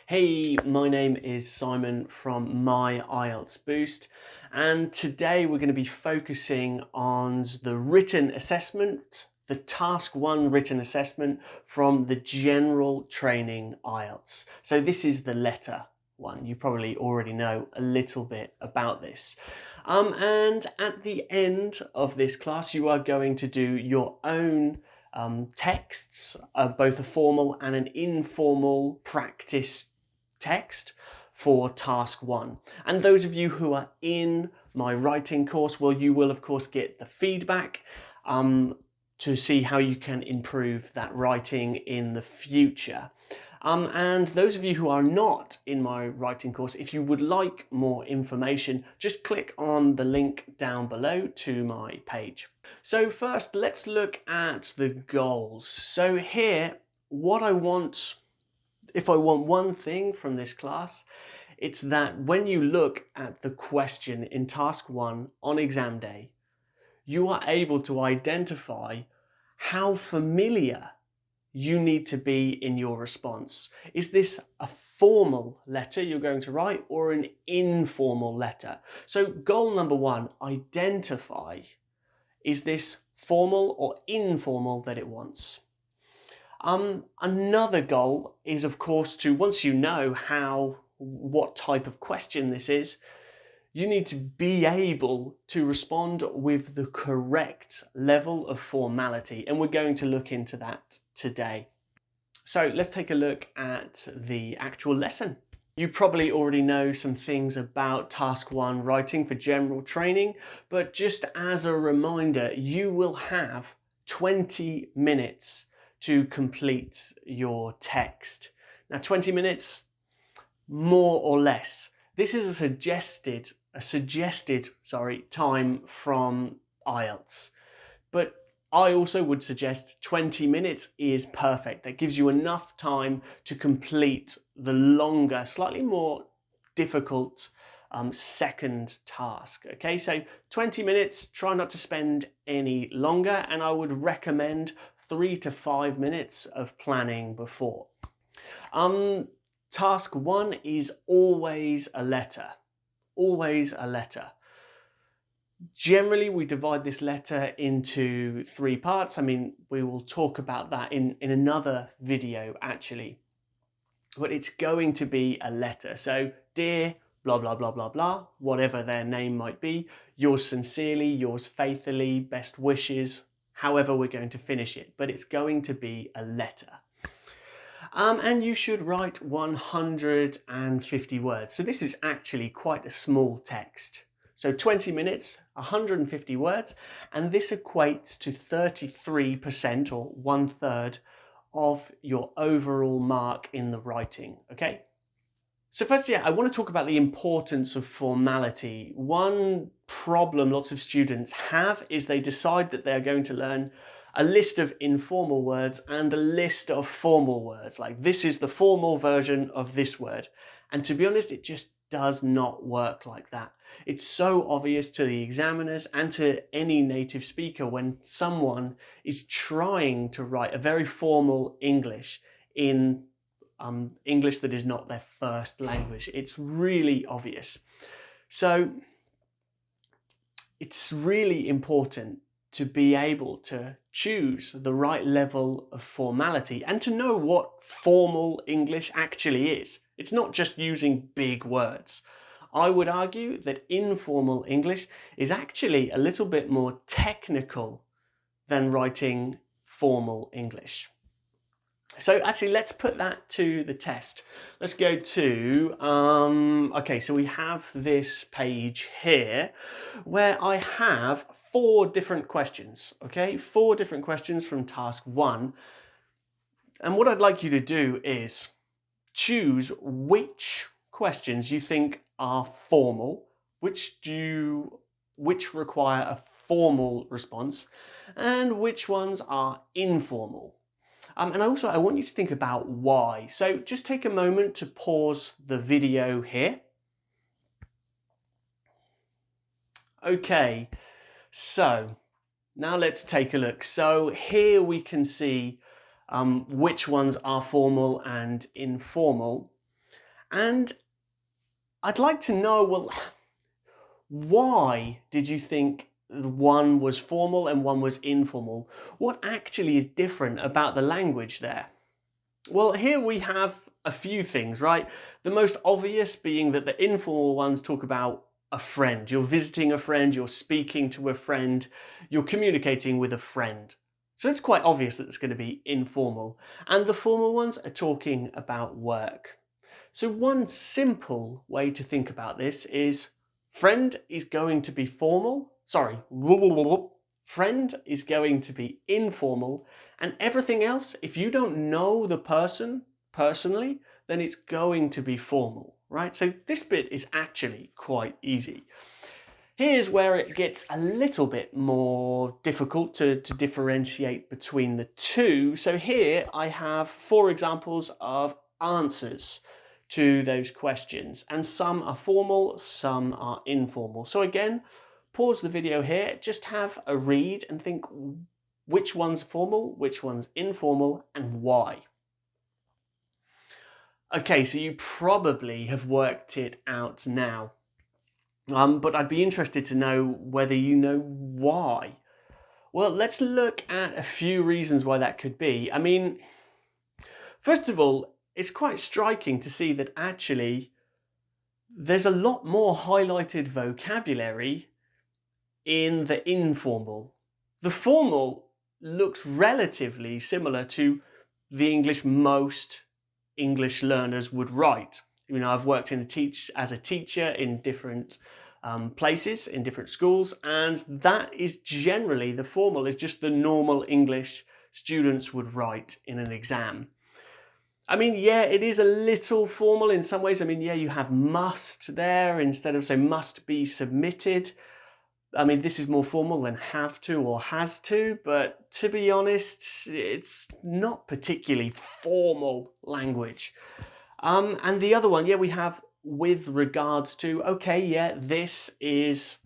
Hey, my name is Simon from My IELTS Boost, and today we're going to be focusing on the written assessment, the Task 1 written assessment from the General Training IELTS. So this is the letter one. You probably already know a little bit about this. And at the end of this class, you are going to do your own texts of both a formal and an informal practice text for task 1. And those of you who are in my writing course, well, you will of course get the feedback to see how you can improve that writing in the future. And those of you who are not in my writing course, if you would like more information, just click on the link down below to my page. So first, let's look at the goals. So here, what I want, if I want one thing from this class, it's that when you look at the question in task 1 on exam day, you are able to identify how familiar you need to be in your response. Is this a formal letter you're going to write or an informal letter? So goal number 1, identify, is this formal or informal that it wants? Another goal is of course to, once you know what type of question this is, you need to be able to respond with the correct level of formality, and we're going to look into that today. So let's take a look at the actual lesson. You probably already know some things about task 1 writing for general training, but just as a reminder, you will have 20 minutes to complete your text. Now 20 minutes, more or less. This is a suggested time from IELTS, but I also would suggest 20 minutes is perfect. That gives you enough time to complete the longer, slightly more difficult second task. Okay, so 20 minutes, try not to spend any longer, and I would recommend 3 to 5 minutes of planning before. Task 1 is always a letter. Always a letter. Generally, we divide this letter into 3 parts. I mean, we will talk about that in another video actually, but it's going to be a letter. So, dear blah, blah, blah, blah, blah, whatever their name might be, yours sincerely, yours faithfully, best wishes, however we're going to finish it, but it's going to be a letter. And you should write 150 words. So this is actually quite a small text. So 20 minutes, 150 words, and this equates to 33% or 1/3 of your overall mark in the writing, okay? So first, I want to talk about the importance of formality. One problem lots of students have is they decide that they're going to learn a list of informal words and a list of formal words. Like, this is the formal version of this word. And to be honest, it just does not work like that. It's so obvious to the examiners and to any native speaker when someone is trying to write a very formal English in English that is not their first language. It's really obvious. So it's really important to be able to choose the right level of formality and to know what formal English actually is. It's not just using big words. I would argue that informal English is actually a little bit more technical than writing formal English. So actually, let's put that to the test. Let's go to, okay, so we have this page here where I have 4 different questions, okay? 4 different questions from task 1. And what I'd like you to do is choose which questions you think are formal, which require a formal response, and which ones are informal. And also, I want you to think about why. So just take a moment to pause the video here. Okay, so now let's take a look. So here we can see which ones are formal and informal. And I'd like to know, well, why did you think one was formal and one was informal? What actually is different about the language there? Well, here we have a few things, right? The most obvious being that the informal ones talk about a friend. You're visiting a friend, you're speaking to a friend, you're communicating with a friend. So it's quite obvious that it's going to be informal. And the formal ones are talking about work. So one simple way to think about this is friend is going to be formal. Sorry, friend is going to be informal, and everything else, if you don't know the person personally, then it's going to be formal, right? So this bit is actually quite easy. Here's where it gets a little bit more difficult to differentiate between the two. So here I have 4 examples of answers to those questions, and some are formal, some are informal. So again, pause the video here, just have a read and think which one's formal, which one's informal, and why. Okay, so you probably have worked it out now, but I'd be interested to know whether you know why. Well, let's look at a few reasons why that could be. I mean, first of all, it's quite striking to see that actually there's a lot more highlighted vocabulary in the informal. The formal looks relatively similar to the English most English learners would write. You know, I've worked as a teacher in different places, in different schools, and that is generally, the formal is just the normal English students would write in an exam. I mean, yeah, it is a little formal in some ways. I mean, yeah, you have must there instead of, say, must be submitted. I mean, this is more formal than have to or has to, but to be honest, it's not particularly formal language. And the other one, yeah, we have with regards to, okay, yeah, this is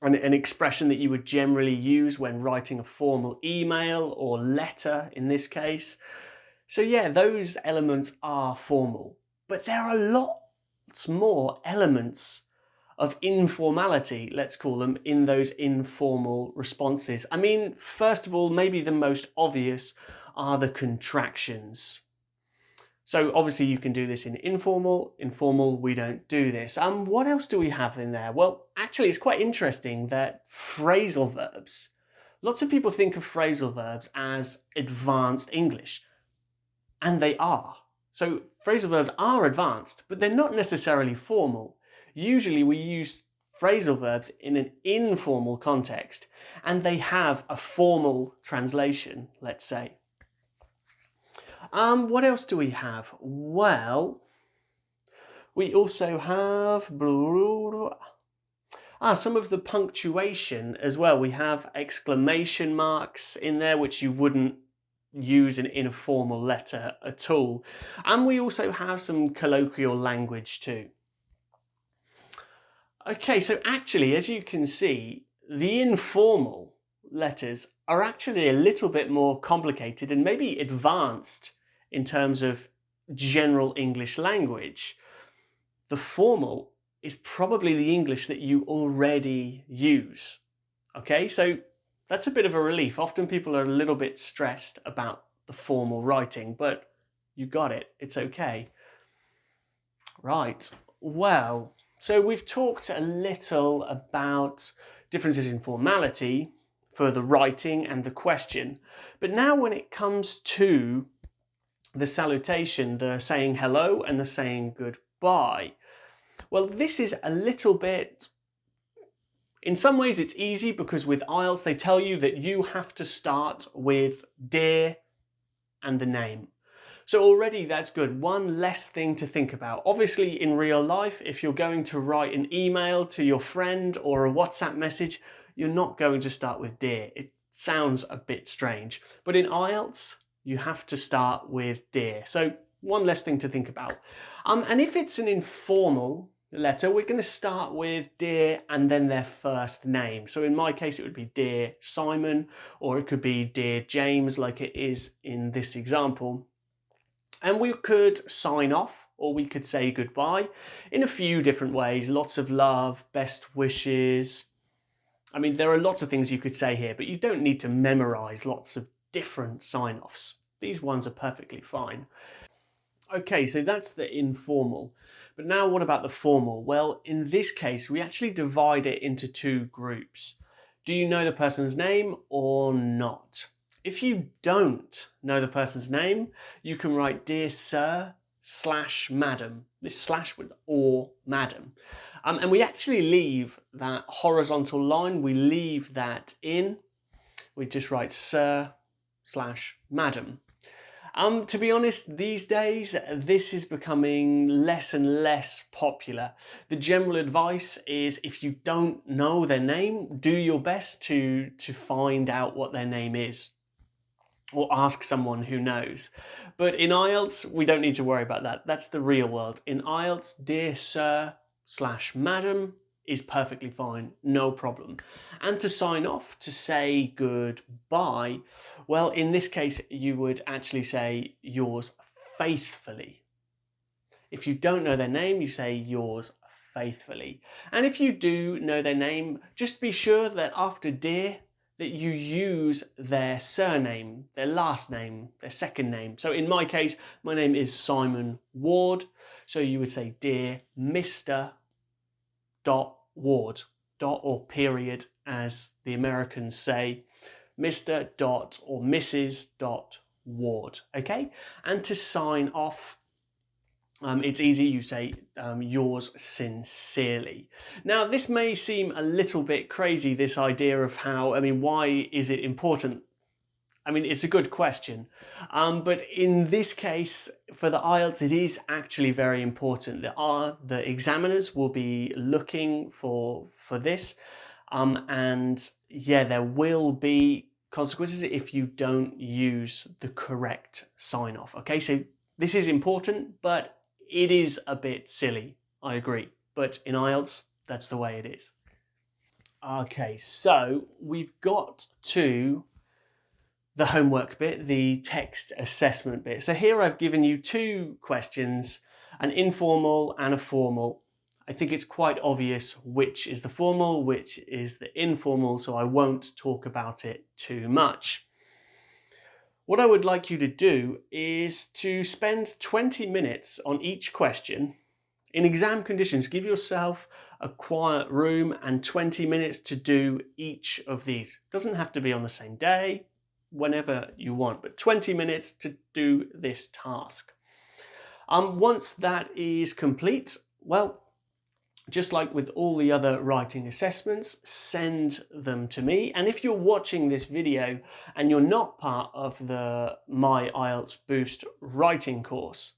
an expression that you would generally use when writing a formal email or letter in this case. So yeah, those elements are formal, but there are lots more elements of informality, let's call them, in those informal responses. I mean, first of all, maybe the most obvious are the contractions. So obviously you can do this in informal. Informal, we don't do this. What else do we have in there? Well, actually, it's quite interesting that phrasal verbs, lots of people think of phrasal verbs as advanced English. And they are. So phrasal verbs are advanced, but they're not necessarily formal. Usually we use phrasal verbs in an informal context, and they have a formal translation, let's say. What else do we have? Well, we also have some of the punctuation as well. We have exclamation marks in there, which you wouldn't use in a formal letter at all. And we also have some colloquial language too. Okay, so actually, as you can see, the informal letters are actually a little bit more complicated and maybe advanced in terms of general English language. The formal is probably the English that you already use. Okay, so that's a bit of a relief. Often people are a little bit stressed about the formal writing, but you got it. It's okay. Right. Well, so we've talked a little about differences in formality for the writing and the question. But now when it comes to the salutation, the saying hello and the saying goodbye, well, this is a little bit... In some ways it's easy because with IELTS they tell you that you have to start with dear and the name. So already that's good. One less thing to think about. Obviously in real life, if you're going to write an email to your friend or a WhatsApp message, you're not going to start with dear. It sounds a bit strange. But in IELTS, you have to start with dear. So one less thing to think about. And if it's an informal letter, we're going to start with dear and then their first name. So in my case, it would be dear Simon, or it could be dear James, like it is in this example. And we could sign off, or we could say goodbye in a few different ways. Lots of love, best wishes. I mean, there are lots of things you could say here, but you don't need to memorize lots of different sign-offs. These ones are perfectly fine. Okay, so that's the informal. But now what about the formal? Well, in this case, we actually divide it into two groups. Do you know the person's name or not? If you don't know the person's name, you can write Dear Sir / Madam. This slash with or madam. And we actually leave that horizontal line, we leave that in. We just write Sir / Madam. To be honest, these days, this is becoming less and less popular. The general advice is if you don't know their name, do your best to find out what their name is, or ask someone who knows. But in IELTS, we don't need to worry about that. That's the real world. In IELTS, Dear Sir / Madam is perfectly fine, no problem. And to sign off, to say goodbye, well, in this case, you would actually say yours faithfully. If you don't know their name, you say yours faithfully. And if you do know their name, just be sure that after dear, that you use their surname, their last name, their second name. So in my case, my name is Simon Ward. So you would say Dear Mr. Ward, dot or period, as the Americans say, Mr. or Mrs. Ward, okay? And to sign off, it's easy, you say yours sincerely. Now, this may seem a little bit crazy, this idea of how, why is it important? It's a good question, but in this case, for the IELTS, it is actually very important. The examiners will be looking for this, and yeah, there will be consequences if you don't use the correct sign-off. Okay, so this is important, but it is a bit silly, I agree. But in IELTS, that's the way it is. Okay, so we've got to the homework bit, the text assessment bit. So here I've given you two questions, an informal and a formal. I think it's quite obvious which is the formal, which is the informal, so I won't talk about it too much. What I would like you to do is to spend 20 minutes on each question. In exam conditions, give yourself a quiet room and 20 minutes to do each of these. It doesn't have to be on the same day, whenever you want, but 20 minutes to do this task. Once that is complete, well, just like with all the other writing assessments, send them to me. And if you're watching this video and you're not part of the My IELTS Boost writing course,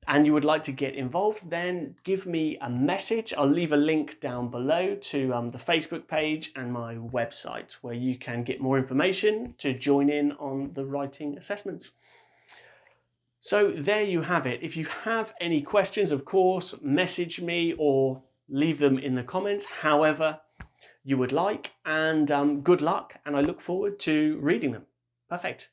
and you would like to get involved, then give me a message. I'll leave a link down below to the Facebook page and my website where you can get more information to join in on the writing assessments. So there you have it. If you have any questions, of course, message me or leave them in the comments, however you would like, and good luck, and I look forward to reading them. Perfect.